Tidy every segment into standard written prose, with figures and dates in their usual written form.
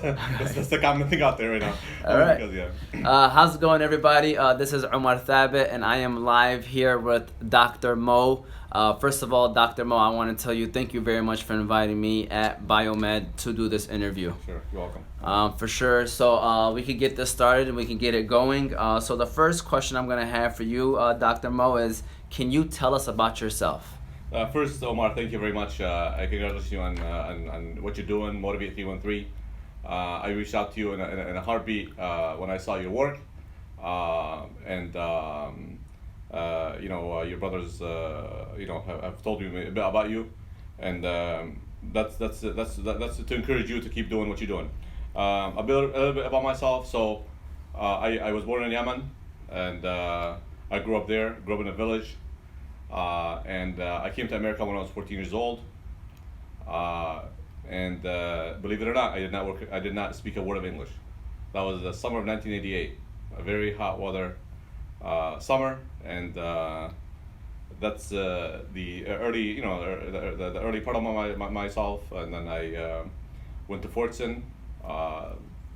That's the common thing out there right now. All right. Because, yeah. How's it going, everybody? This is Umar Thabit, and I am live here with Dr. Moe. First of all, Dr. Moe, I want to tell you thank you very much for inviting me at Biomed to do this interview. Sure, you're welcome. For sure. So we can get this started and we can get it going. So the first question I'm going to have for you, Dr. Moe, is can you tell us about yourself? First, Omar, thank you very much. I congratulate you on what you're doing, Motivate313. I reached out to you in a heartbeat when I saw your work, your brothers, have told me a bit about you, and that's to encourage you to keep doing what you're doing. A little bit about myself. So, I was born in Yemen, and I grew up there. Grew up in a village, and I came to America when I was 14 years old. And believe it or not, I did not speak a word of English. That was the summer of 1988, a very hot weather summer, and that's the early, the early part of myself. And then I went to Fortson,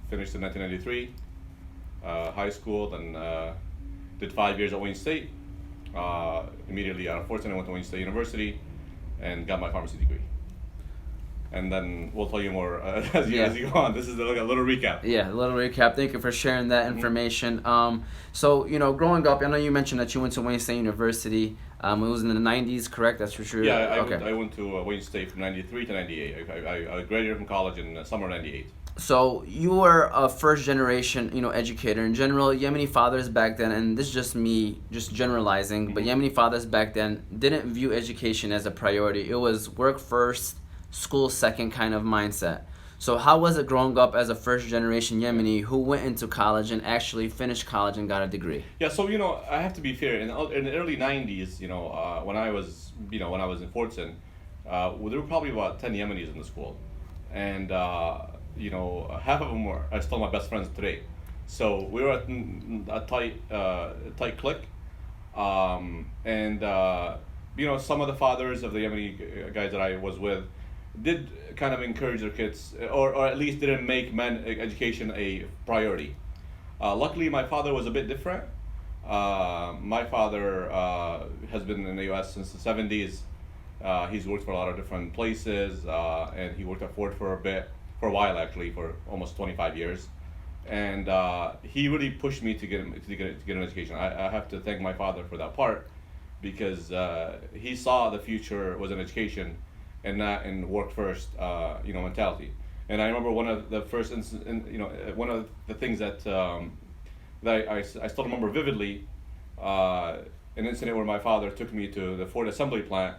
finished in 1993, high school. Then did 5 years at Wayne State. Immediately out of Fortson, I went to Wayne State University and got my pharmacy degree. And then we'll tell you more as you go on. This is like a little recap. Yeah, a little recap. Thank you for sharing that information. So, growing up, I know you mentioned that you went to Wayne State University. It was in the 90s, correct? That's for sure? Yeah, Okay. I went to Wayne State from 93 to 98. I graduated from college in summer 98. So you were a first generation, educator. In general, Yemeni fathers back then, and this is just me, just generalizing, but Yemeni fathers back then didn't view education as a priority. It was work first, school second kind of mindset. So how was it growing up as a first generation Yemeni who went into college and actually finished college and got a degree? Yeah, so I have to be fair. In the early 90s, when I was in Fortson, there were probably about 10 Yemenis in the school, and half of them are still my best friends today. So we were a tight clique, and some of the fathers of the Yemeni guys that I was with did kind of encourage their kids, or at least didn't make education a priority. Luckily, my father was a bit different. My father has been in the U.S. since the 70s. He's worked for a lot of different places, and he worked at Ford for a while actually, for almost 25 years. And he really pushed me to get an education. I have to thank my father for that part, because he saw the future was in education and not in work first, mentality. And I remember one of the first one of the things that I still remember vividly, an incident where my father took me to the Ford assembly plant,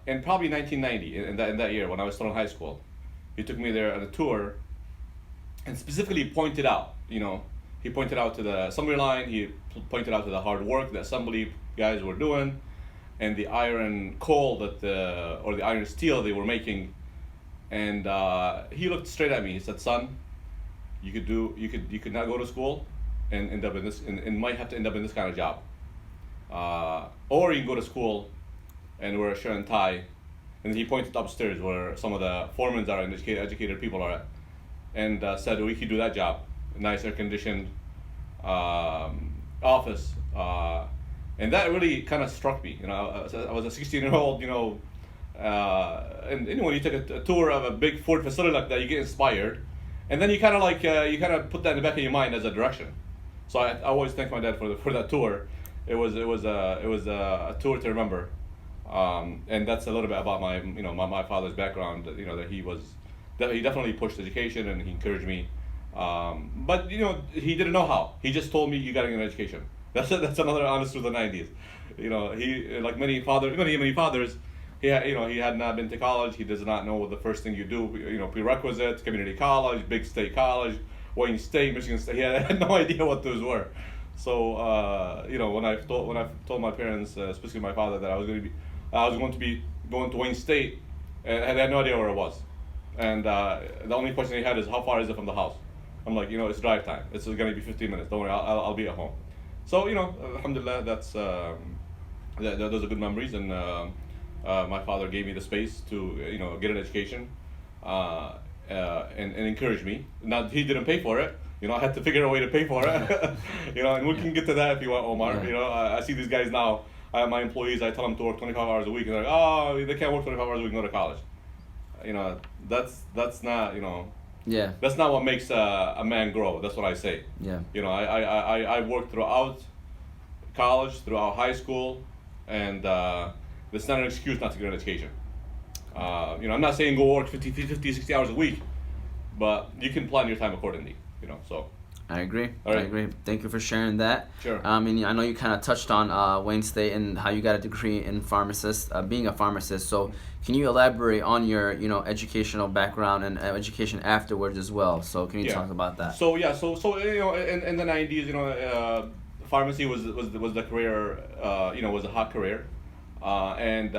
in probably 1990, in that year when I was still in high school. He took me there on a tour, and specifically pointed out, he pointed out to the assembly line. He pointed out to the hard work the assembly guys were doing, and the iron coal or the iron steel they were making. And he looked straight at me. He said, "Son, you could not go to school and end up in this, and might have to end up in this kind of job, or you can go to school and wear a shirt and tie." And he pointed upstairs where some of the foremans are and educated people are at, and said, "We could do that job, nice air conditioned office." And that really kind of struck me. I was a 16-year-old, and when you take a tour of a big Ford facility like that, you get inspired, and then you kind of put that in the back of your mind as a direction. So I always thank my dad for that tour. It was a tour to remember, and that's a little bit about my father's background. That he definitely pushed education and he encouraged me, but he didn't know how. He just told me, "You got to get an education." That's another honest through the 90s. He, like many fathers, he had not been to college. He does not know the first thing you do. Prerequisites, community college, big state college, Wayne State, Michigan State. He had no idea what those were. So when I told my parents, especially my father, that I was going to be going to Wayne State, and I had no idea where it was. And the only question he had is, "How far is it from the house?" I'm like, it's drive time. It's going to be 15 minutes. Don't worry, I'll be at home. So, alhamdulillah, those are good memories, and my father gave me the space to, get an education. and encouraged me. Now he didn't pay for it. I had to figure a way to pay for it. And we can get to that if you want, Omar. I see these guys now. My employees, I tell them to work 25 hours a week, and they're like, oh, they can't work 25 hours a week and go to college. That's not, Yeah. that's not what makes a man grow. That's what I say. Yeah. I worked throughout college, throughout high school, and that's not an excuse not to get an education. I'm not saying go work 50, 60 hours a week, but you can plan your time accordingly, so. I agree. All right. I agree. Thank you for sharing that. Sure. And I know you kind of touched on Wayne State and how you got a degree in being a pharmacist. So can you elaborate on your, educational background and education afterwards as well? So can you talk about that? So in the 90s, pharmacy was the career, was a hot career, and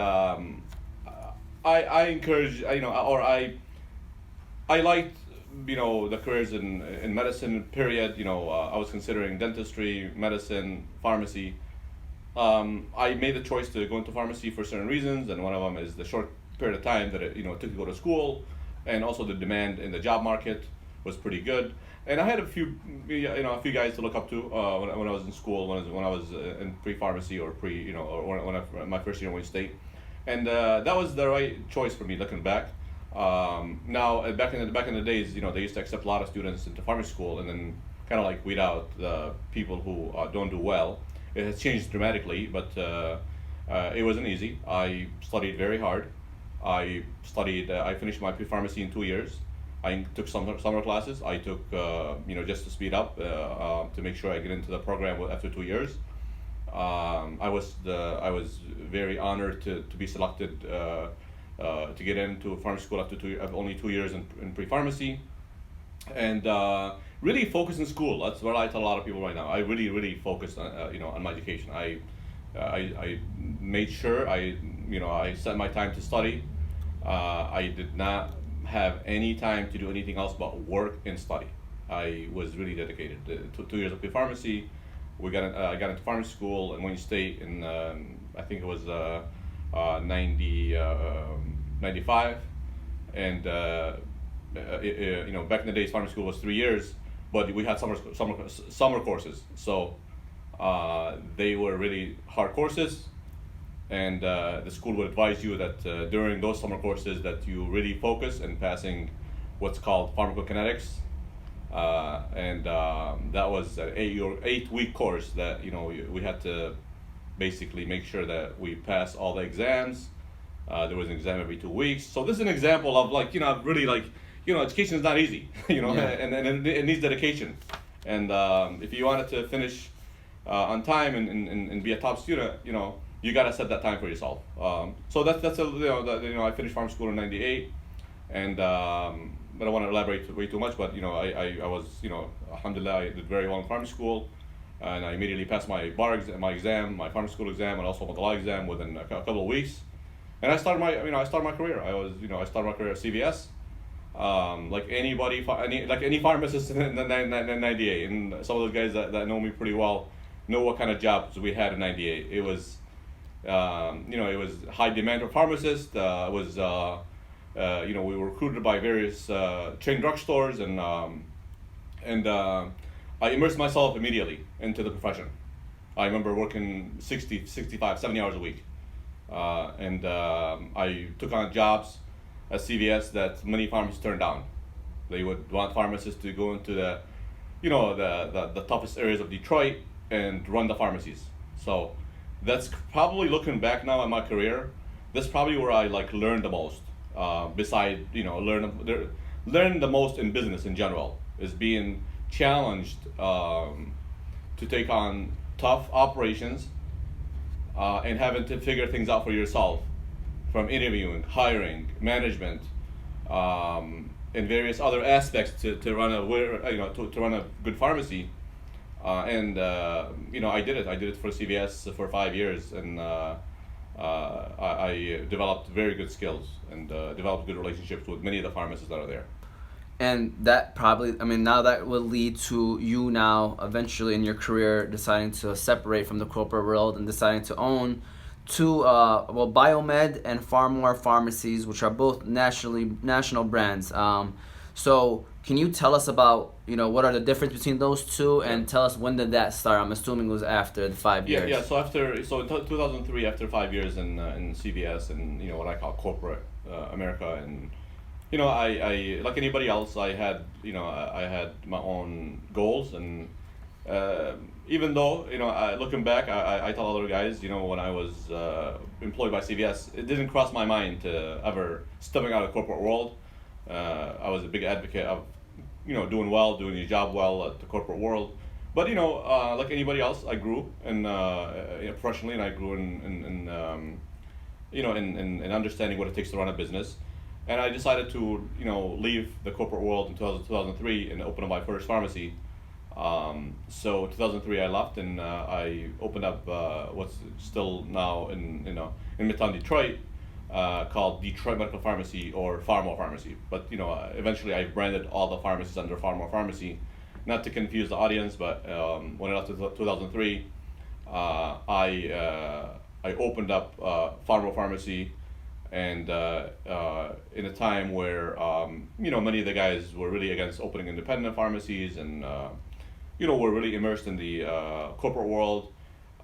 I encourage, I liked, the careers in medicine, period. I was considering dentistry, medicine, pharmacy. I made the choice to go into pharmacy for certain reasons, and one of them is the short period of time that it took to go to school, and also the demand in the job market was pretty good. And I had a few guys to look up to when I was in school, when I was in pre-pharmacy or or my first year in Wayne State, and that was the right choice for me looking back. Now back in the days, they used to accept a lot of students into pharmacy school and then kind of like weed out the people who don't do well. It has changed dramatically, but it wasn't easy. I studied very hard. I finished my pre-pharmacy in 2 years. I took summer classes. I took just to speed up to make sure I get into the program after 2 years. I was very honored to be selected to get into pharmacy school after only 2 years in pre-pharmacy, and really focus in school. That's what I tell a lot of people right now. I really focused on my education. I made sure I set my time to study. I did not have any time to do anything else but work and study. I was really dedicated. 2 years of pre-pharmacy, I got into pharmacy school in Wayne State in I think it was 95, and back in the days pharmacy school was 3 years, but we had summer courses, so they were really hard courses, and the school would advise you that during those summer courses that you really focus in passing what's called pharmacokinetics, and that was an 8-week course that we had to basically make sure that we pass all the exams. There was an exam every 2 weeks. So this is an example of education is not easy, and it needs dedication. And if you wanted to finish on time and be a top student, you gotta set that time for yourself. So I finished pharmacy school in '98, and I don't want to elaborate way too much, but I was alhamdulillah, I did very well in pharmacy school. And I immediately passed my exam, my pharmacy school exam, and also my law exam within a couple of weeks. And I started my career. I started my career at CVS, like any pharmacist in '98. And some of those guys that know me pretty well know what kind of jobs we had in '98. It was, it was high demand for pharmacists. We were recruited by various chain drugstores, and I immersed myself immediately into the profession. I remember working 60, 65, 70 hours a week. And I took on jobs at CVS that many pharmacists turned down. They would want pharmacists to go into the toughest areas of Detroit and run the pharmacies. So that's probably, looking back now at my career, that's probably where I learned the most. Beside learn the most in business in general is being challenged to take on tough operations and having to figure things out for yourself, from interviewing, hiring, management, and various other aspects to run a good pharmacy. And I did it for CVS for 5 years, and I developed very good skills and developed good relationships with many of the pharmacists that are there. And that probably, now that will lead to you now eventually in your career deciding to separate from the corporate world and deciding to own two, Biomed and Far More pharmacies, which are both national brands. So can you tell us about, what are the difference between those two, and tell us when did that start? I'm assuming it was after the 5 years. Yeah. So in 2003, after 5 years in CVS and what I call corporate America, and I like anybody else, I had I had my own goals, and even though looking back, I tell other guys, when I was employed by CVS, it didn't cross my mind to ever stepping out of the corporate world. I was a big advocate of doing well, doing your job well at the corporate world. But like anybody else, I grew professionally, and I grew in understanding what it takes to run a business. And I decided to leave the corporate world in 2003 and open up my first pharmacy. So 2003 I left, and I opened up what's still now in Midtown Detroit, called Detroit Medical Pharmacy, or Pharma Pharmacy. But eventually I branded all the pharmacies under Pharma Pharmacy, not to confuse the audience. But when I left in 2003, I opened up Pharma Pharmacy, and in a time where many of the guys were really against opening independent pharmacies, and were really immersed in the corporate world.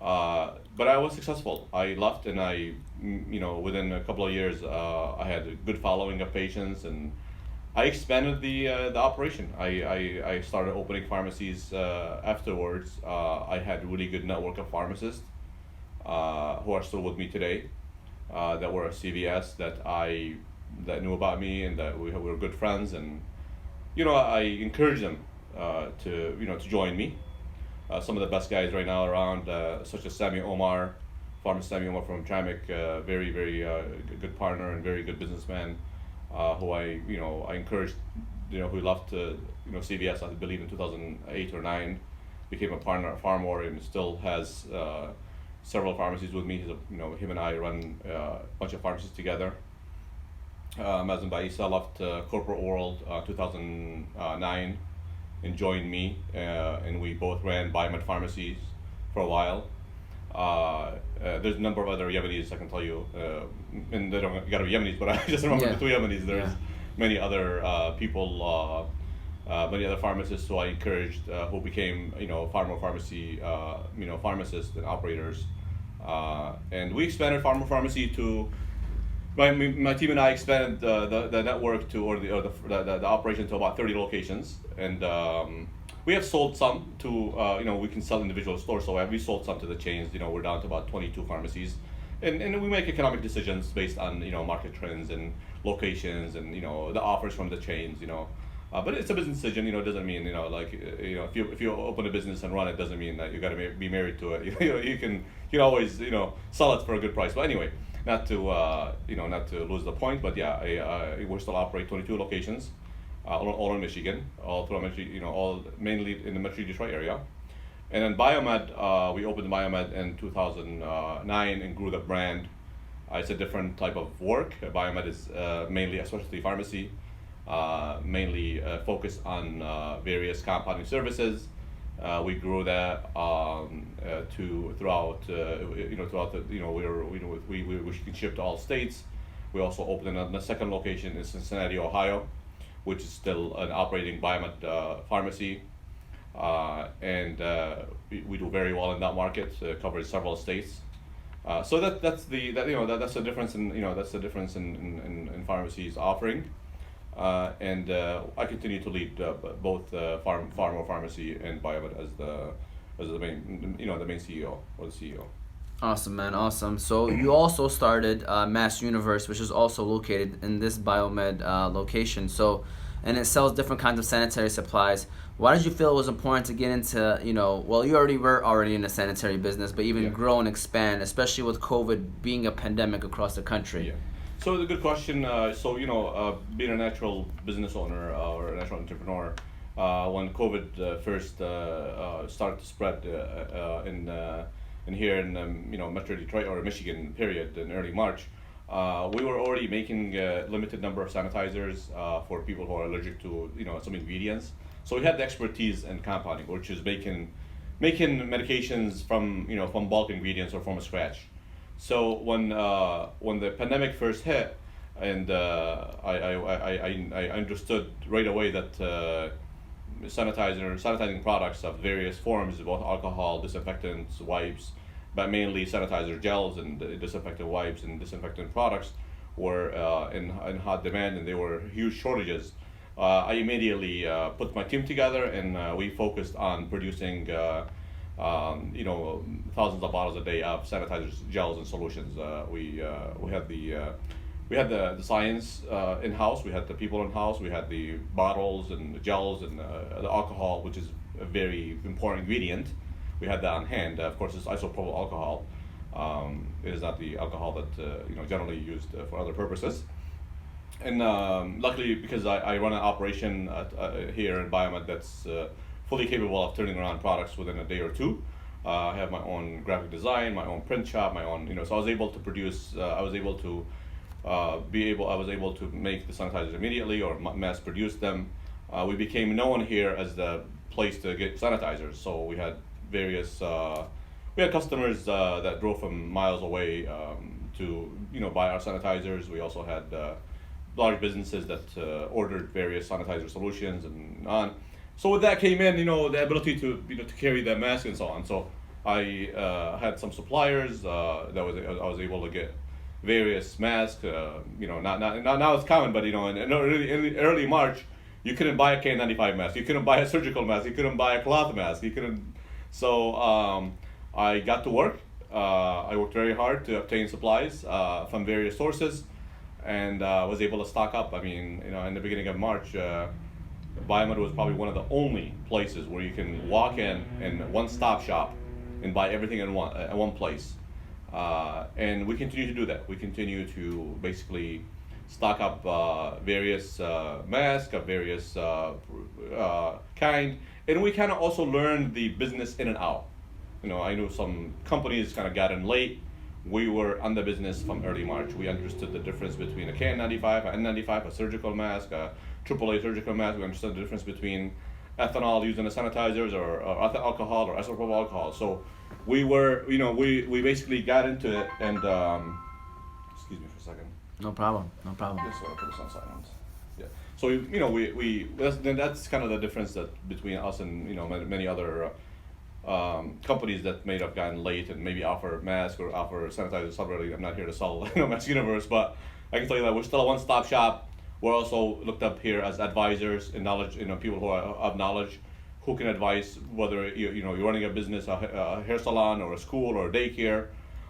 But I was successful. I left, and within a couple of years, I had a good following of patients, and I expanded the operation. I started opening pharmacies afterwards. I had a really good network of pharmacists who are still with me today, that were at CVS, that knew about me, and that we were good friends, and I encouraged them to join me. Some of the best guys right now around, such as Sammy Omar, pharmacist Sammy Omar from Tramik, very good partner and very good businessman, who I encouraged, who left CVS, I believe in 2008 or 9, became a partner at Farmore, and still has several pharmacies with me. Him and I run a bunch of pharmacies together. Mazen Baisa left corporate world 2009 and joined me, and we both ran Biomed pharmacies for a while. There's a number of other Yemenis I can tell you, and they don't gotta be Yemenis, but I just remember the two Yemenis. There's many other people, many other pharmacists who I encouraged, who became Pharma Pharmacy, pharmacists and operators, and we expanded Pharma Pharmacy to. My team and I expanded the network to, or the operation, to about 30 locations, and we have sold some to we can sell individual stores, so we sold some to the chains. We're down to about 22 pharmacies, and we make economic decisions based on market trends and locations, and the offers from the chains. But it's a business decision. It doesn't mean if you open a business and run it, doesn't mean that you got to be married to it. You can always sell it for a good price. But anyway. Not to lose the point, but we still operate 22 locations, all in Michigan, all throughout Michigan, all mainly in the Metro Detroit area. And then Biomed, we opened Biomed in 2009 and grew the brand. It's a different type of work. Biomed is mainly a specialty pharmacy, mainly focused on various compounding services. We grew that throughout we can ship to all states. We also opened a second location in Cincinnati, Ohio, which is still an operating Biomed pharmacy, and we do very well in that market. Covers several states. So that's the difference in pharmacies offering. And I continue to lead both Pharma Pharmacy and Biomed as the main the main CEO or the CEO. Awesome, man. Awesome. So you also started Mass Universe, which is also located in this Biomed location. So, and it sells different kinds of sanitary supplies. Why did you feel it was important to get into well, you were in the sanitary business, but even grow and expand, especially with COVID being a pandemic across the country? Yeah. So it's a good question. Being a natural business owner or a natural entrepreneur, when COVID first started to spread in here in Metro Detroit or Michigan, period, in early March, we were already making a limited number of sanitizers for people who are allergic to some ingredients. So we had the expertise in compounding, which is making medications from bulk ingredients or from scratch. So when the pandemic first hit, and I understood right away that sanitizing products of various forms, both alcohol, disinfectants, wipes, but mainly sanitizer gels and disinfectant wipes and disinfectant products were in hot demand, and there were huge shortages. I immediately put my team together, and we focused on producing thousands of bottles a day of sanitizers, gels, and solutions. We had the science in house. We had the people in house. We had the bottles and the gels and the alcohol, which is a very important ingredient. We had that on hand. Of course, it's isopropyl alcohol. It is not the alcohol that generally used for other purposes. And luckily, because I run an operation here in Biomed that's fully capable of turning around products within a day or two. I have my own graphic design, my own print shop, my own, so I was able to produce. I was able to make the sanitizers immediately or mass produce them. We became known here as the place to get sanitizers. So we had customers that drove from miles away to buy our sanitizers. We also had large businesses that ordered various sanitizer solutions and on. So with that came in, the ability to to carry the mask and so on. So I had some suppliers I was able to get various masks. Now it's common, but in early March, you couldn't buy a KN95 mask. You couldn't buy a surgical mask. You couldn't buy a cloth mask. You couldn't. So I got to work. I worked very hard to obtain supplies from various sources, and was able to stock up. I mean, in the beginning of March, Biomed was probably one of the only places where you can walk in one-stop shop and buy everything in one place. And we continue to do that. We continue to basically stock up various masks of various kind, and we kind of also learn the business in and out. I know some companies kind of got in late. We were on the business from early March. We understood the difference between a KN95, an N95, a surgical mask, a AAA surgical mask. We understood the difference between ethanol used in the sanitizers or alcohol or isopropyl alcohol. So we were, we basically got into it, and excuse me for a second. No problem. Just want to put this on silent. Yeah. So that's kind of the difference that between us and many other companies that may have gotten late and maybe offer masks or offer sanitizers separately. I'm not here to sell Mask Universe, but I can tell you that we're still a one-stop shop. We're also looked up here as advisors in knowledge, people who are of knowledge, who can advise whether you're running a business, a hair salon or a school or a daycare,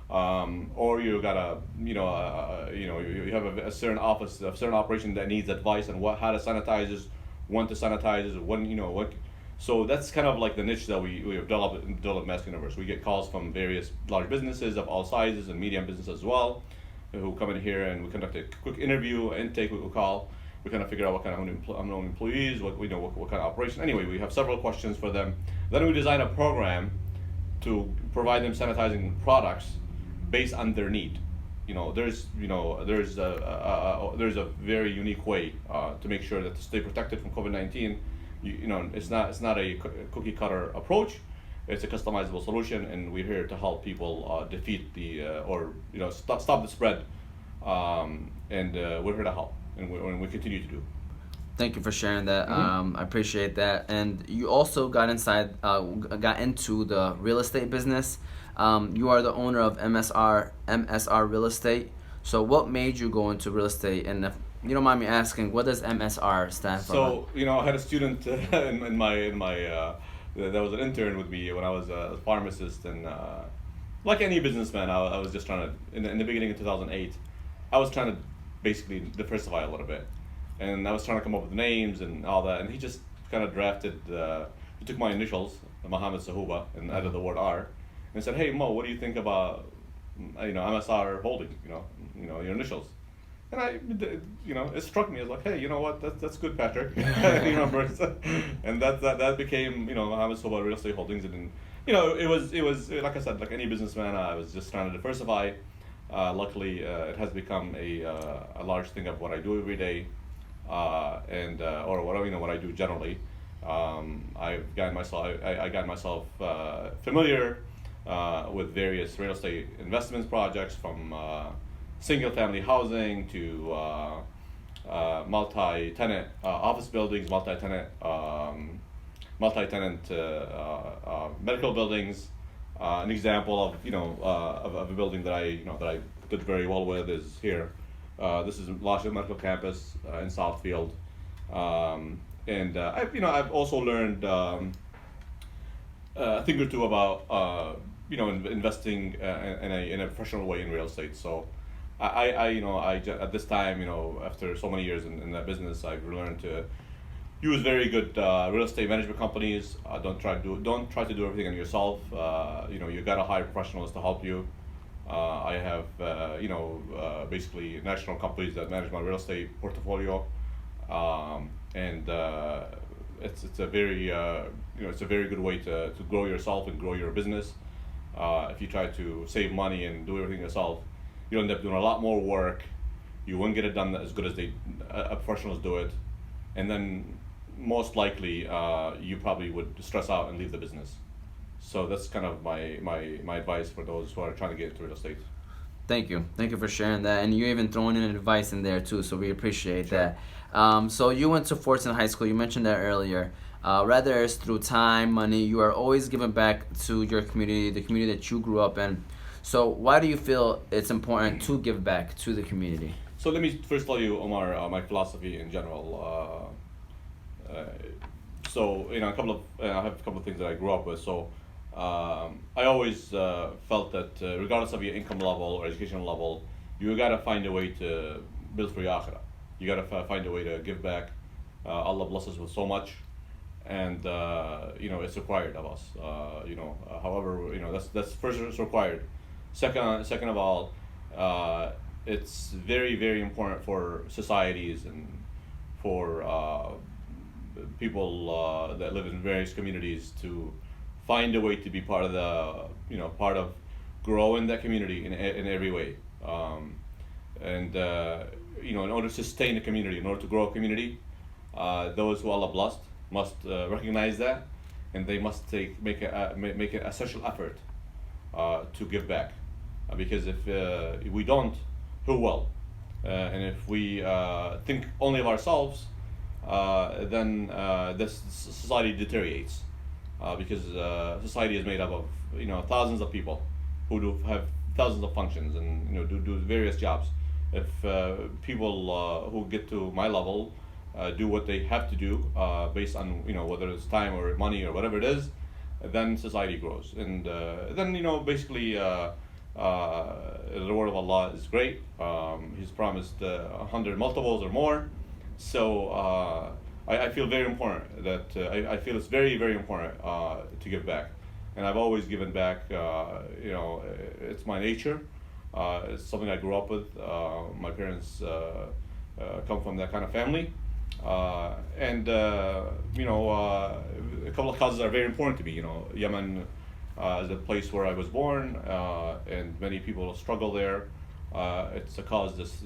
or you got you have a certain office, a certain operation that needs advice on how to sanitize, when to sanitize, what. So that's kind of like the niche that we have developed Mask Universe. We get calls from various large businesses of all sizes and medium businesses as well, who come in here, and we conduct a quick interview, intake, we call. We kind of figure out what kind of employees, what kind of operation. Anyway, we have several questions for them. Then we design a program to provide them sanitizing products based on their need. There's a very unique way to make sure that to stay protected from COVID-19. It's not a cookie cutter approach. It's a customizable solution, and we're here to help people defeat stop the spread. And we're here to help, and we continue to do. Thank you for sharing that. I appreciate that. And you also got into the real estate business. You are the owner of MSR Real Estate. So what made you go into real estate? And if you don't mind me asking, what does MSR stand for? So I had a student in my that was an intern with me when I was a pharmacist, and like any businessman, I was just trying to in the beginning of 2008, I was trying to basically diversify a little bit, and I was trying to come up with names and all that, and he just kind of drafted. He took my initials, Moe Sohoubah, and added the word R, and said, "Hey Mo, what do you think about MSR Holding? Your initials." And it struck me as like, hey, you know what? That's good, Patrick. You remember? And that became Moe Sohoubah Real Estate Holdings, and it was like I said, like any businessman, I was just trying to diversify. Luckily, it has become a large thing of what I do every day, or what I do generally. I got myself familiar with various real estate investments projects from single-family housing to multi-tenant office buildings, multi-tenant medical buildings. An example of of a building that I did very well with is here. This is Lasha Medical Campus in Southfield, and I've also learned a thing or two about investing in a professional way in real estate. So at this time, after so many years in that business, I've learned to use very good real estate management companies. Don't try to do everything on yourself. You got to hire professionals to help you. I have basically national companies that manage my real estate portfolio, and it's a very it's a very good way to grow yourself and grow your business. If you try to save money and do everything yourself, you end up doing a lot more work. You won't get it done as good as professionals do it, and then most likely you probably would stress out and leave the business. So that's kind of my advice for those who are trying to get into real estate. Thank you for sharing that, and you even throwing in advice in there too, so we appreciate Sure. that. So you went to Fortson High School, you mentioned that earlier. Whether it's through time, money, you are always giving back to your community, the community that you grew up in. So why do you feel it's important to give back to the community? So let me first tell you, Omar, my philosophy in general. So I have a couple of things that I grew up with. So I always felt that regardless of your income level or educational level, you gotta find a way to build for your akhirah. You gotta find a way to give back. Allah blesses us with so much, and it's required of us. However, that's first, it's required. Second of all, it's very, very important for societies and for people that live in various communities to find a way to be part of growing that community in every way. In order to sustain a community, in order to grow a community, those who Allah blessed must recognize that, and they must make an essential effort to give back. Because if we don't, who will? And if we think only of ourselves, then this society deteriorates. Because society is made up of thousands of people who have thousands of functions and do various jobs. If people who get to my level do what they have to do based on whether it's time or money or whatever it is, then society grows. And then basically the word of Allah is great. He's promised 100 multiples or more. So I feel very important that I feel it's very, very important to give back, and I've always given back. It's my nature. It's something I grew up with. My parents come from that kind of family, and a couple of causes are very important to me. Yemen is a place where I was born, and many people struggle there. It's a cause that's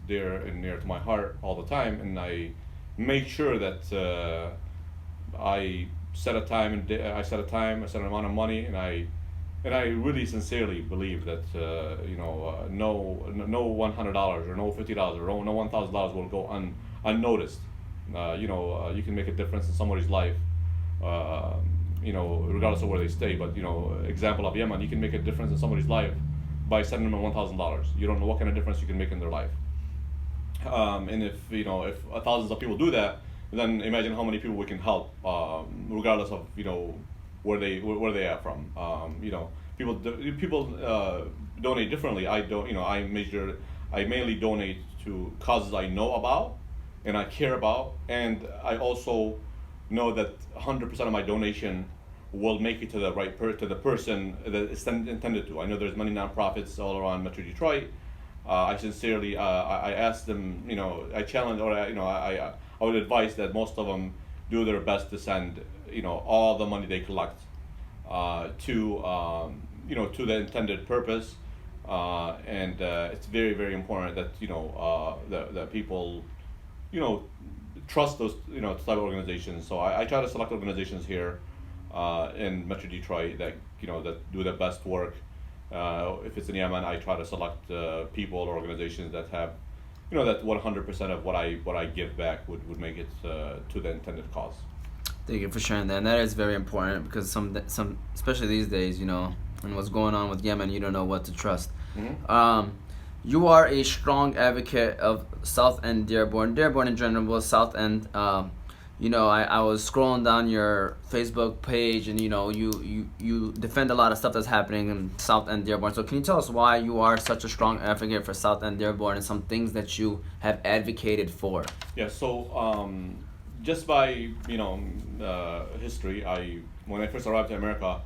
dear and near to my heart all the time, and I make sure that I set a time, I set an amount of money, and I really sincerely believe that no $100 or no $50 or no $1,000 will go unnoticed. You can make a difference in somebody's life, regardless of where they stay. But example of Yemen, you can make a difference in somebody's life by sending them $1,000. You don't know what kind of difference you can make in their life. And if thousands of people do that, then imagine how many people we can help, regardless of where they are from. People donate differently. I mainly donate to causes I know about and I care about, and I also know that 100% of my donation will make it to the right to the person that it's intended to. I know there's many nonprofits all around Metro Detroit. I sincerely, I ask them, I challenge, or I would advise that most of them do their best to send, all the money they collect to the intended purpose, and it's very, very important that that people, trust those type of organizations. So I try to select organizations here in Metro Detroit that that do their best work, If it's in Yemen, I try to select people or organizations that have, that 100% of what I give back would make it to the intended cause. Thank you for sharing that. And that is very important because some especially these days, and what's going on with Yemen, you don't know what to trust. Mm-hmm. You are a strong advocate of South End Dearborn. Dearborn in general was South End. I was scrolling down your Facebook page, and you defend a lot of stuff that's happening in South End Dearborn. So can you tell us why you are such a strong advocate for South End Dearborn and some things that you have advocated for? Yeah. So just by history, when I first arrived to America,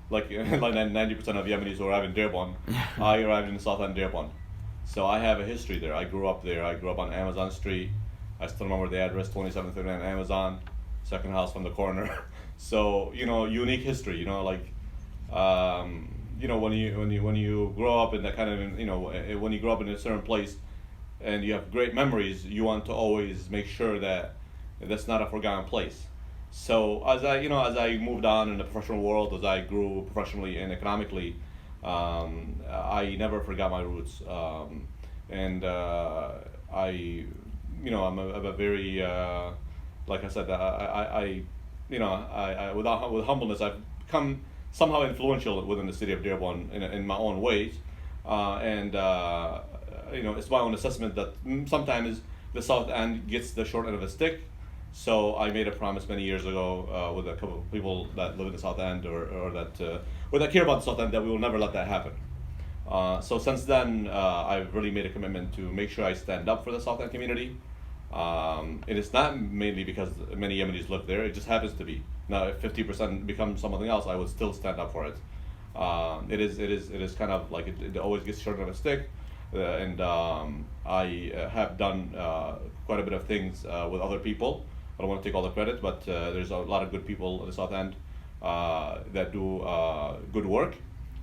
like 90% of Yemenis who arrive in Dearborn, I arrived in South End Dearborn. So I have a history there. I grew up there. I grew up on Amazon Street. I still remember the address, 2739 Amazon, second house from the corner. So unique history. When you grow up in that kind of when you grow up in a certain place, and you have great memories, you want to always make sure that that's not a forgotten place. So as I moved on in the professional world, as I grew professionally and economically, I never forgot my roots, and I'm a very like I said, with humbleness, I've become somehow influential within the city of Dearborn in my own ways, and it's my own assessment that sometimes the South End gets the short end of the stick. So I made a promise many years ago with a couple of people that live in the South End or that care about the South End, that we will never let that happen. So since then, I've really made a commitment to make sure I stand up for the South End community. It is not mainly because many Yemenis live there. It just happens to be. Now, if 50% becomes something else, I would still stand up for it. It is kind of like it always gets short of a stick. And I have done quite a bit of things with other people. I don't want to take all the credit, but there's a lot of good people in the South End that do good work.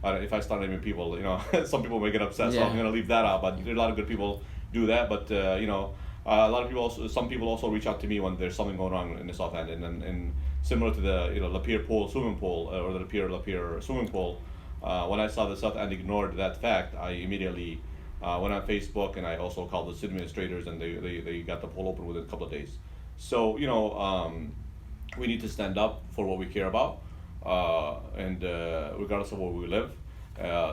If I start naming people, some people may get upset, so I'm going to leave that out. But there are a lot of good people do that. But a lot of people some people also reach out to me when there's something going on in the South End, and similar to the Lapeer pool swimming pool or the Lapeer swimming pool. When I saw the South End ignored that fact, I immediately went on Facebook, and I also called the city administrators, and they got the pool open within a couple of days. So we need to stand up for what we care about, and regardless of where we live.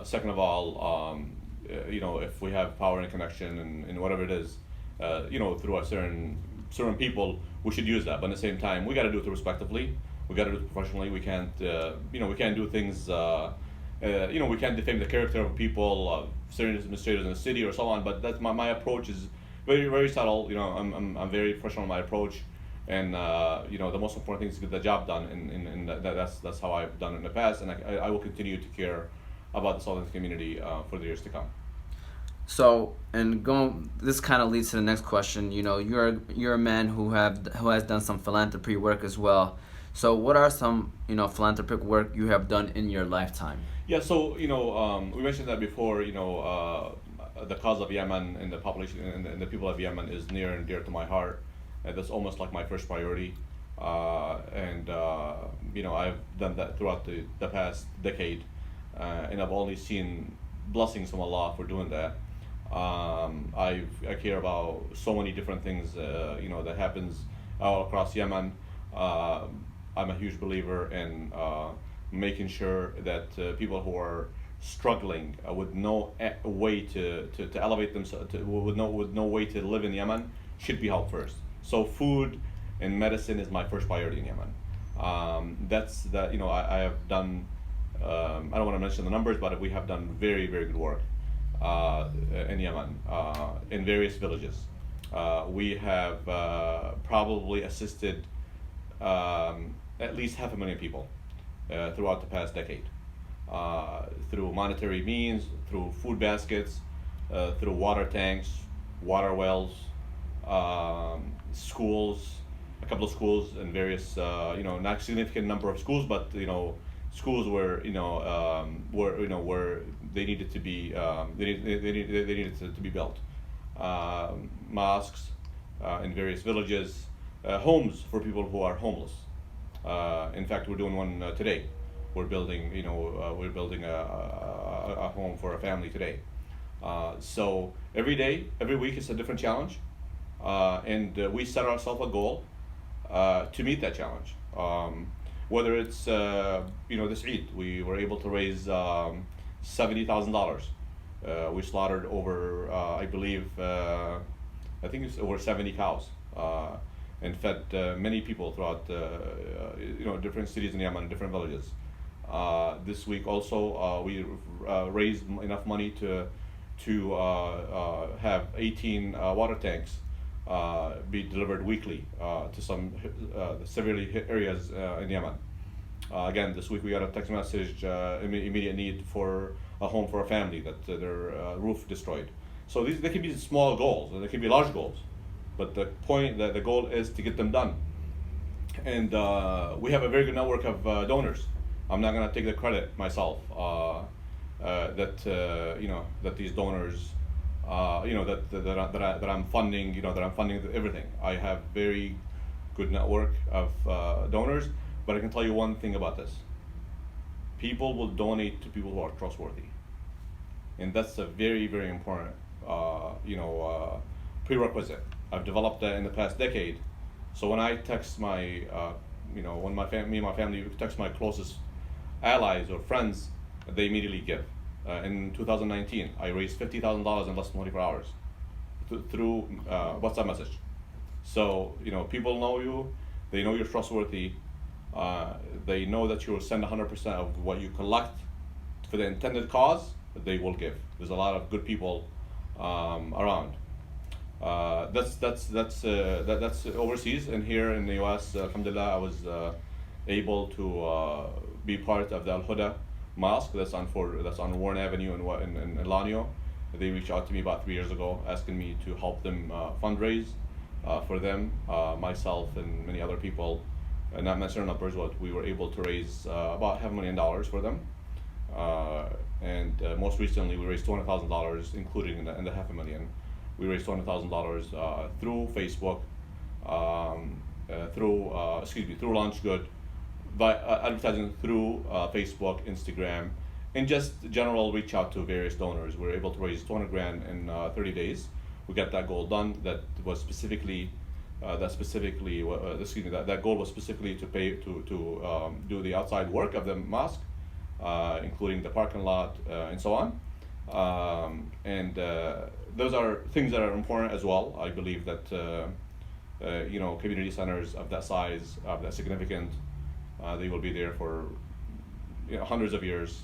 Second of all, if we have power and connection and whatever it is, through a certain people, we should use that. But at the same time, we got to do it respectively. We got to do it professionally. We can't we can't do things. We can't defame the character of people, certain administrators in the city or so on. But that's my approach is very, very subtle. I'm very professional in my approach, and the most important thing is to get the job done, and that's how I've done it in the past, and I will continue to care about the Southern community for the years to come. So, this kind of leads to the next question. You're a man who has done some philanthropy work as well. So what are some philanthropic work you have done in your lifetime? Yeah, so we mentioned that before. The cause of Yemen and the population and the people of Yemen is near and dear to my heart. That's almost like my first priority, and I've done that throughout the past decade, and I've only seen blessings from Allah for doing that. I care about so many different things that happens all across Yemen. I'm a huge believer in making sure that people who are struggling with no way to elevate themselves, with no way to live in Yemen, should be helped first. So food and medicine is my first priority in Yemen. I have done. I don't want to mention the numbers, but we have done very, very good work in Yemen, in various villages. We have probably assisted at least 500,000 people throughout the past decade, through monetary means, through food baskets, through water tanks, water wells, schools, a couple of schools, and various not significant number of schools, but schools where where they needed to be they needed to be built, mosques in various villages, homes for people who are homeless. In fact, we're doing one today. we're building, a home for a family today. So every day, every week, it's a different challenge, and we set ourselves a goal to meet that challenge. Whether it's this Eid, we were able to raise $70,000. We slaughtered over, I think it's over 70 cows, and fed many people throughout different cities in Yemen, different villages. This week also we raised enough money to have 18 water tanks be delivered weekly to some severely hit areas in Yemen. Again, this week we got a text message, immediate need for a home for a family that their roof destroyed. So they can be small goals, and they can be large goals, but the point that the goal is to get them done. And we have a very good network of donors. I'm not gonna take the credit myself. That these donors, that I'm funding, that I'm funding everything. I have very good network of donors, but I can tell you one thing about this: people will donate to people who are trustworthy, and that's a very, very important, prerequisite. I've developed that in the past decade. So when I text me and my family text my closest allies or friends, they immediately give. In 2019, I raised $50,000 in less than 24 hours through WhatsApp message. So people know you, they know you're trustworthy, they know that you will send 100% of what you collect for the intended cause. They will give. There's a lot of good people around. That's overseas, and here in the U.S. Alhamdulillah, I was able to be part of the Al Huda mosque that's on Warren Avenue in Lanio. They reached out to me about 3 years ago, asking me to help them fundraise for them, myself and many other people. Not mentioning numbers, but we were able to raise about $500,000 for them. And most recently, we raised $200,000, including in the $500,000. We raised $200,000 through Facebook, through Launch Good, by advertising through Facebook, Instagram, and just general reach out to various donors. We were able to raise $200,000 in 30 days. We got that goal done. That goal was specifically to pay to do the outside work of the mosque, including the parking lot and so on. Those are things that are important as well. I believe that community centers of that size, of that significant, they will be there for hundreds of years.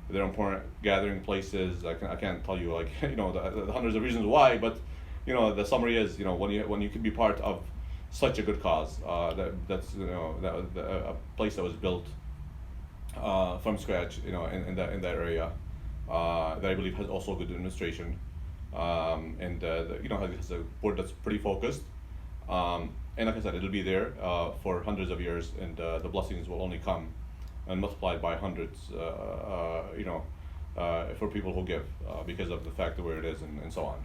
They're important gathering places. I can't tell you the hundreds of reasons why, but the summary is when you can be part of such a good cause. That's a place that was built from scratch, in that area, that I believe has also good administration, and has a board that's pretty focused. And like I said, it'll be there for hundreds of years, and the blessings will only come and multiplied by hundreds, for people who give, because of the fact of where it is and so on.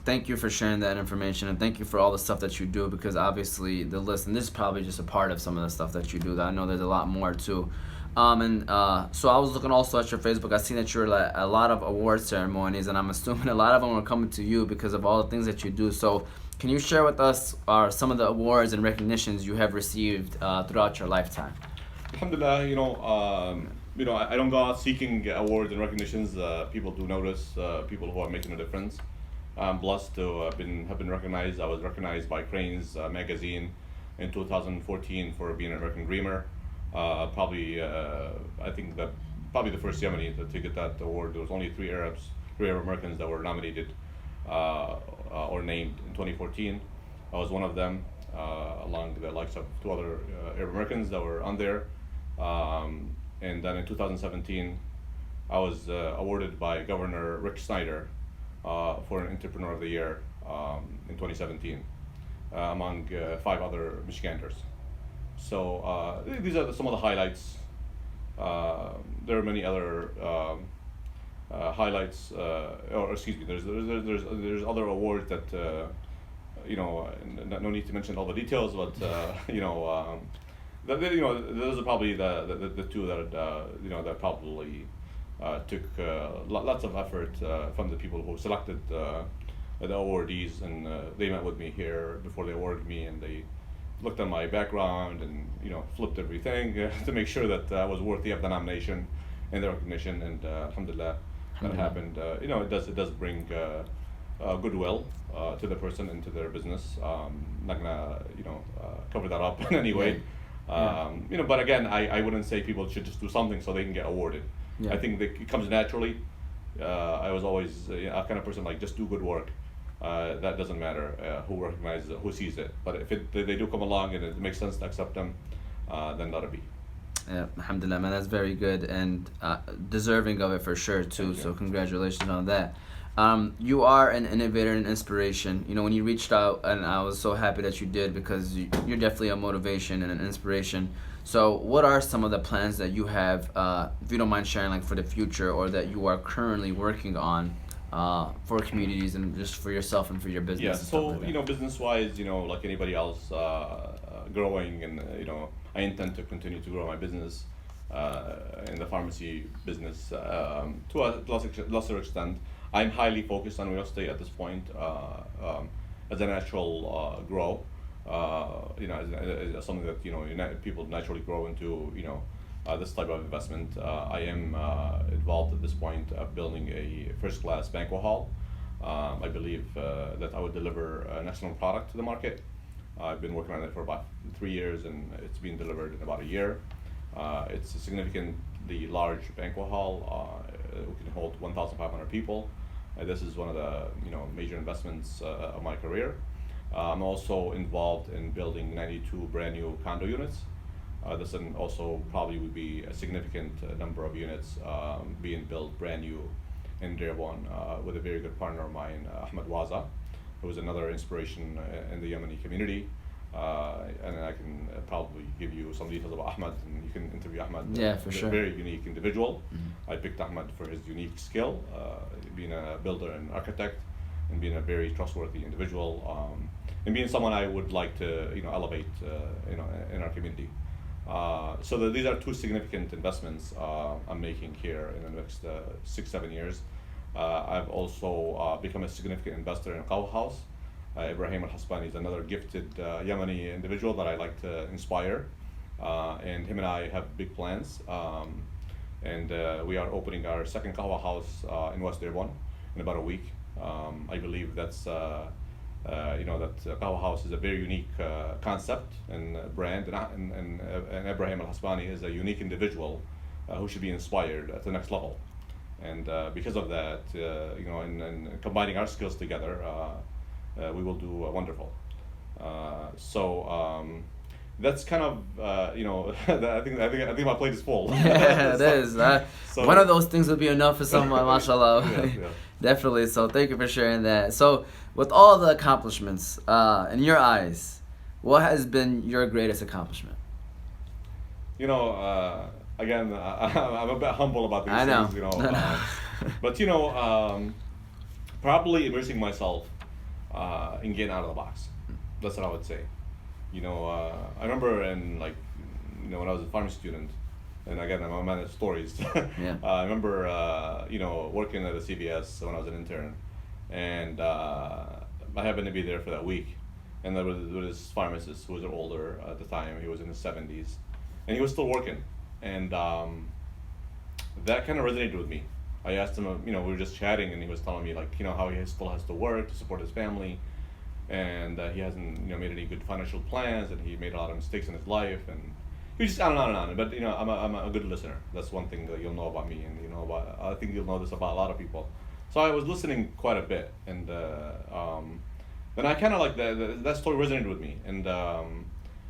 Thank you for sharing that information, and thank you for all the stuff that you do, because obviously the list, and this is probably just a part of some of the stuff that you do, that I know there's a lot more too. So I was looking also at your Facebook. I seen that you're at a lot of award ceremonies, and I'm assuming a lot of them are coming to you because of all the things that you do. So can you share with us some of the awards and recognitions you have received throughout your lifetime? Alhamdulillah, I don't go out seeking awards and recognitions. People do notice, people who are making a difference. I'm blessed to have been recognized. I was recognized by Cranes magazine in 2014 for being an American Dreamer. Probably the first Yemeni to get that award. There was only three Arab Americans that were nominated or named in 2014. I was one of them, along the likes of two other Arab Americans that were on there. And then in 2017, I was awarded by Governor Rick Snyder for an Entrepreneur of the Year in 2017, among 5 other Michiganders. So these are some of the highlights. There are many other highlights, there's other awards that no need to mention all the details, but You know, those are probably the two that you know, that probably took lots of effort from the people who selected the awardees, and they met with me here before they awarded me, and they looked at my background and, you know, flipped everything to make sure that I was worthy of the nomination and the recognition, and alhamdulillah, that happened. You know, it does bring goodwill to the person and to their business. Not gonna, you know, cover that up in any way. You know, but again, I wouldn't say people should just do something so they can get awarded. I think that it comes naturally. I was always a kind of person like, just do good work. That doesn't matter who recognizes it, who sees it. But if they do come along and it makes sense to accept them, then let it be. Yeah, alhamdulillah, man, that's very good and deserving of it for sure too. So congratulations on that. You are an innovator and inspiration. You know, when you reached out, and I was so happy that you did, because you're definitely a motivation and an inspiration. So what are some of the plans that you have, if you don't mind sharing, like for the future, or that you are currently working on for communities and just for yourself and for your business? Yeah, and stuff so like that? you know, business-wise, you know, like anybody else, growing, and you know, I intend to continue to grow my business in the pharmacy business to a lesser extent. I'm highly focused on real estate at this point as a natural grow. You know, as something that, you know, people naturally grow into, you know, this type of investment. I am involved at this point of building a first-class banquet hall. I believe that I would deliver an excellent product to the market. I've been working on it for about 3 years, and it's been delivered in about a year. It's a significantly large banquet hall. We can hold 1,500 people. This is one of the, you know, major investments of my career. I'm also involved in building 92 brand new condo units. This also probably would be a significant number of units being built brand new in Dearborn with a very good partner of mine, Ahmed Waza, who is another inspiration in the Yemeni community. And I can probably give you some details about Ahmed, and you can interview Ahmed. Yeah, for sure. A very unique individual. I picked Ahmed for his unique skill, being a builder and architect, and being a very trustworthy individual, and being someone I would like to, you know, elevate, you know, in our community. So these are two significant investments I'm making here in the next 6-7 years. I've also become a significant investor in a Qawa house. Ibrahim al-Hasbani is another gifted Yemeni individual that I like to inspire, and him and I have big plans, and we are opening our second Qawa house in West Dearborn in about a week. I believe that's you know, that Qawa house is a very unique concept and brand, and Ibrahim al-Hasbani is a unique individual who should be inspired at the next level. And because of that, you know, and combining our skills together, we will do wonderful. So that's kind of, you know, I think my plate is full. Yeah, it is. So, one of those things would be enough for someone, mashallah. Yeah. Definitely. So thank you for sharing that. So with all the accomplishments, in your eyes, what has been your greatest accomplishment? You know, again, I'm a bit humble about these I know. things, you know. But you know, probably immersing myself in getting out of the box. That's what I would say. You know, I remember you know, when I was a pharmacy student, and again, I'm a man of stories. Yeah. I remember, you know, working at a CVS when I was an intern, and I happened to be there for that week, and there was this pharmacist who was older at the time. He was in his 70s, and he was still working, and that kind of resonated with me. I asked him, you know, we were just chatting, and he was telling me, like, you know, how he still has to work to support his family, and he hasn't, you know, made any good financial plans, and he made a lot of mistakes in his life, and he was just on and on and on. But you know, I'm a good listener. That's one thing that you'll know about me, and you know, I think you'll know this about a lot of people. So I was listening quite a bit, and then I kind of like that story resonated with me, and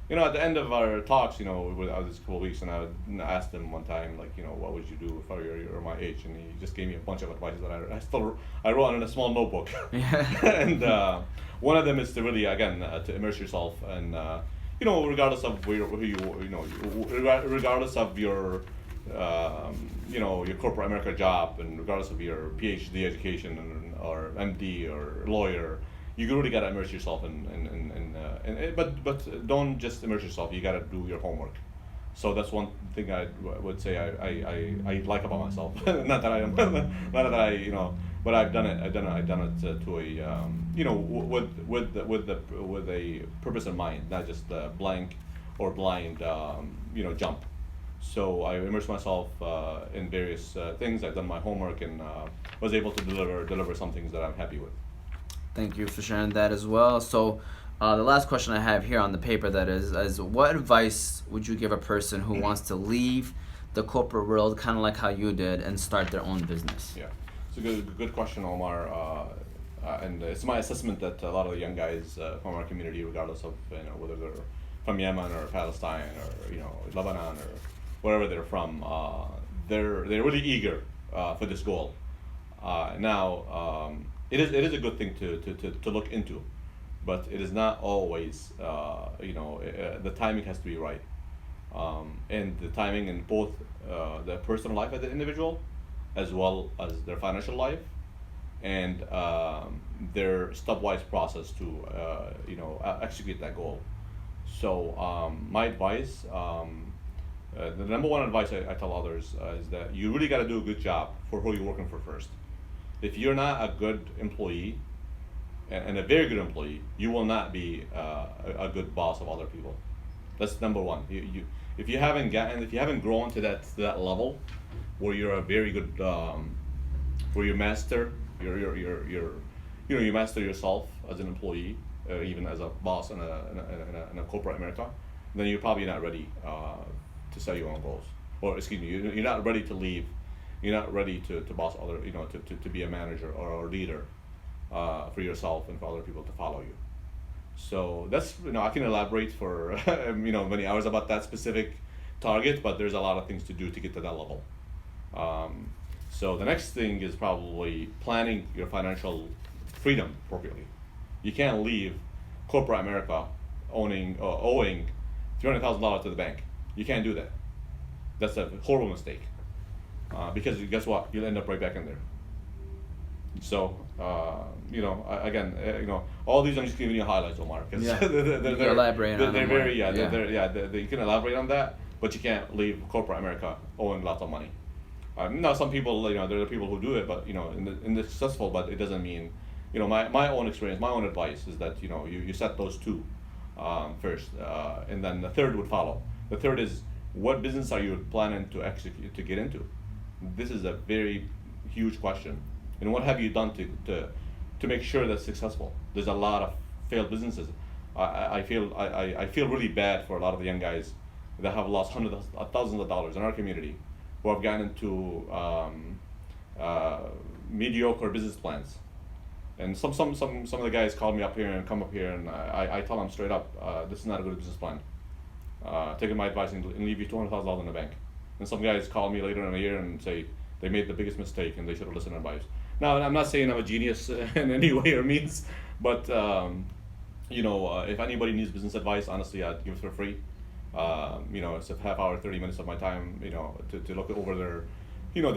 you know, at the end of our talks, you know, we were out this couple of weeks, and I asked him one time, like, you know, what would you do if you're my age? And he just gave me a bunch of advice that I wrote in a small notebook. And one of them is to really, again, to immerse yourself, and you know, regardless of regardless of your you know, your corporate America job, and regardless of your PhD education or MD or lawyer, you really got to immerse yourself in but don't just immerse yourself. You got to do your homework. So that's one thing I would say I like about myself. Not that I am, not that I but I've done it. I've done it to a with a purpose in mind, not just blank or blind jump. So I immersed myself in various things. I've done my homework and was able to deliver some things that I'm happy with. Thank you for sharing that as well. So the last question I have here on the paper that is what advice would you give a person who wants to leave the corporate world, kind of like how you did, and start their own business? Yeah, it's a good question, Omar. And it's my assessment that a lot of the young guys from our community, regardless of whether they're from Yemen or Palestine or Lebanon or wherever they're from, they're really eager for this goal. Now, it is a good thing to look into, but it is not always. The timing has to be right, and the timing in both the personal life of the individual, as well as their financial life, and their stepwise process to execute that goal. So my advice. The number one advice I tell others is that you really got to do a good job for who you're working for first. If you're not a good employee and a very good employee, you will not be a good boss of other people. That's number one. If you haven't grown to that level where you're a very good where you master you master yourself as an employee, even as a boss in a corporate America, then you're probably not ready to set your own goals, or excuse me, you're not ready to leave. You're not ready to boss other, to be a manager or a leader for yourself and for other people to follow you. So that's I can elaborate for many hours about that specific target, but there's a lot of things to do to get to that level. So the next thing is probably planning your financial freedom appropriately. You can't leave corporate America owing $300,000 to the bank. You can't do that. That's a horrible mistake. Because guess what? You'll end up right back in there. So, all these I'm just giving you highlights, Omar. Because they're elaborating on them. You can elaborate on that, but you can't leave corporate America owing lots of money. Now, some people, there are people who do it, but in the successful, but it doesn't mean, my own experience, my own advice is that you set those two first, and then the third would follow. The third is, what business are you planning to execute, to get into? This is a very huge question. And what have you done to make sure that's successful? There's a lot of failed businesses. I feel really bad for a lot of the young guys that have lost hundreds of thousands of dollars in our community, who have gotten into mediocre business plans. And some of the guys call me up here and come up here, and I tell them straight up, this is not a good business plan. Taking my advice and leave you $200,000 in the bank. And some guys call me later in the year and say they made the biggest mistake and they should have listened to advice. Now, I'm not saying I'm a genius in any way or means, but if anybody needs business advice, honestly, I'd give it for free. It's a half hour, 30 minutes of my time, to look over their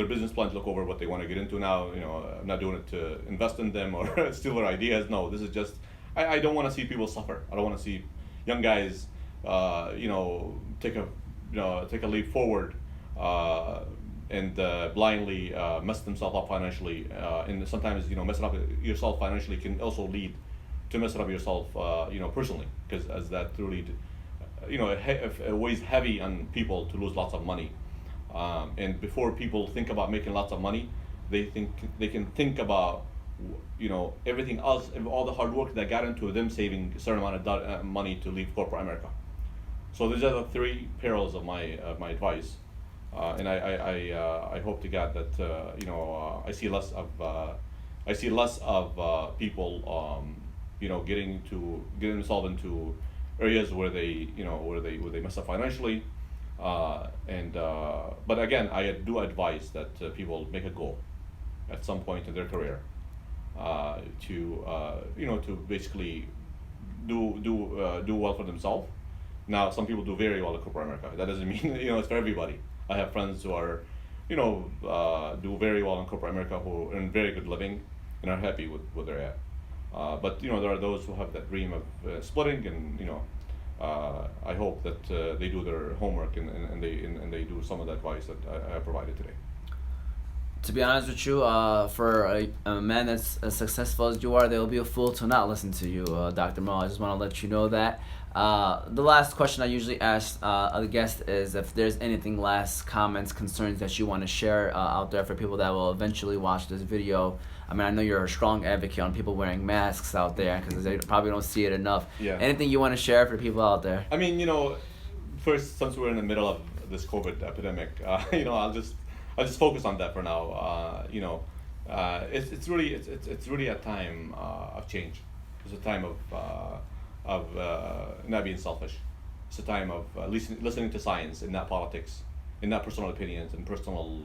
business plans, look over what they want to get into now. I'm not doing it to invest in them or steal their ideas. No, this is just, I don't want to see people suffer. I don't want to see young guys, take a leap forward and blindly mess themselves up financially. And sometimes, messing up yourself financially can also lead to messing up yourself, personally, because as that truly, it weighs heavy on people to lose lots of money. And before people think about making lots of money, they can think about, everything else, all the hard work that got into them saving a certain amount of money to leave corporate America. So these are the three perils of my advice, and I hope to God that I see less of people getting themselves into areas where they mess up financially, but again, I do advise that people make a goal at some point in their career to basically do well for themselves. Now, some people do very well in corporate America. That doesn't mean it's for everybody. I have friends who are do very well in corporate America, who earn very good living and are happy with where they're at. But there are those who have that dream of splitting, and I hope that they do their homework and they do some of the advice that I provided today. To be honest with you, for a man that's as successful as you are, they'll be a fool to not listen to you, Dr. Moe. I just want to let you know that. The last question I usually ask a guest is if there's anything, last comments, concerns that you want to share out there for people that will eventually watch this video. I mean, I know you're a strong advocate on people wearing masks out there because they probably don't see it enough. Yeah. Anything you want to share for people out there? I mean, first, since we're in the middle of this COVID epidemic, I'll just focus on that for now. It's really a time of change. It's a time of not being selfish. It's a time of listening to science and not politics, and not personal opinions and personal,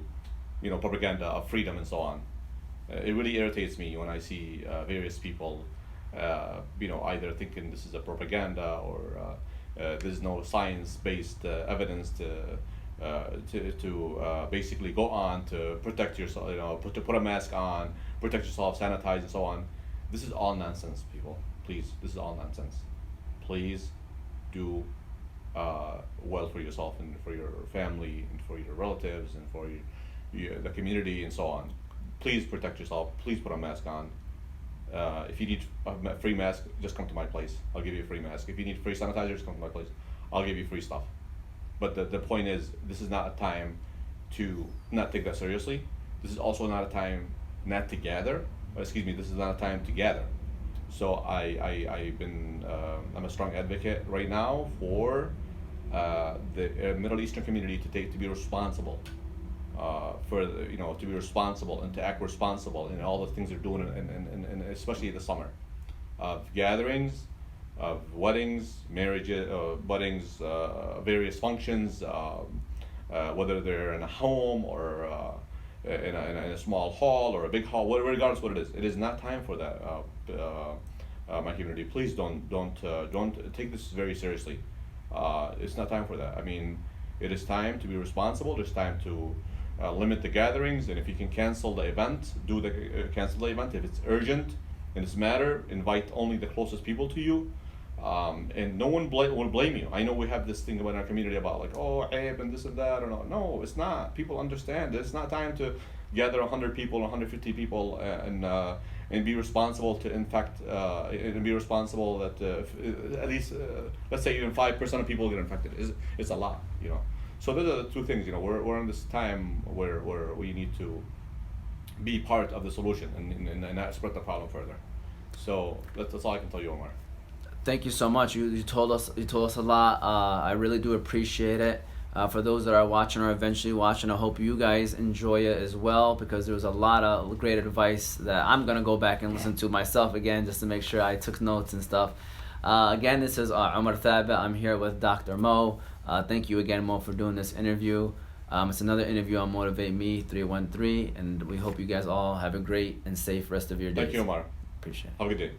propaganda of freedom and so on. It really irritates me when I see various people, either thinking this is a propaganda or there's no science-based evidence to basically go on to protect yourself, to put a mask on, protect yourself, sanitize, and so on. This is all nonsense, people. Please, this is all nonsense. Please do well for yourself and for your family and for your relatives and for the community and so on. Please protect yourself. Please put a mask on. If you need a free mask, just come to my place. I'll give you a free mask. If you need free sanitizer, just come to my place. I'll give you free stuff. But the point is, this is not a time to not take that seriously. This is also not a time not to gather. This is not a time to gather. So I'm a strong advocate right now for the Middle Eastern community to be responsible, to be responsible and to act responsible in all the things they're doing, and especially the summer, of gatherings, of weddings, marriages, various functions, whether they're in a home or in a small hall or a big hall, regardless what it is. It is not time for that, my community. Please don't take this very seriously. It's not time for that. I mean, it is time to be responsible. There's time to limit the gatherings, and if you can cancel the event, cancel the event. If it's urgent and it's matter, invite only the closest people to you. And no one will blame you. I know we have this thing about our community about like, oh, Abe and this and that. No, it's not. People understand. It's not time to gather 100 people, 150 people, and be responsible to infect, and be responsible that at least, let's say even 5% of people get infected. It's a lot, So those are the two things, we're in this time where we need to be part of the solution and not spread the problem further. So that's all I can tell you, Omar. Thank you so much. You told us a lot. I really do appreciate it. For those that are watching or eventually watching, I hope you guys enjoy it as well, because there was a lot of great advice that I'm gonna go back and listen to myself again just to make sure I took notes and stuff. Again, this is Omar Thabit. I'm here with Dr. Moe. Thank you again, Moe, for doing this interview. It's another interview on MotivateMe313, and we hope you guys all have a great and safe rest of your day. Thank you, Omar. Appreciate it. Have a good day.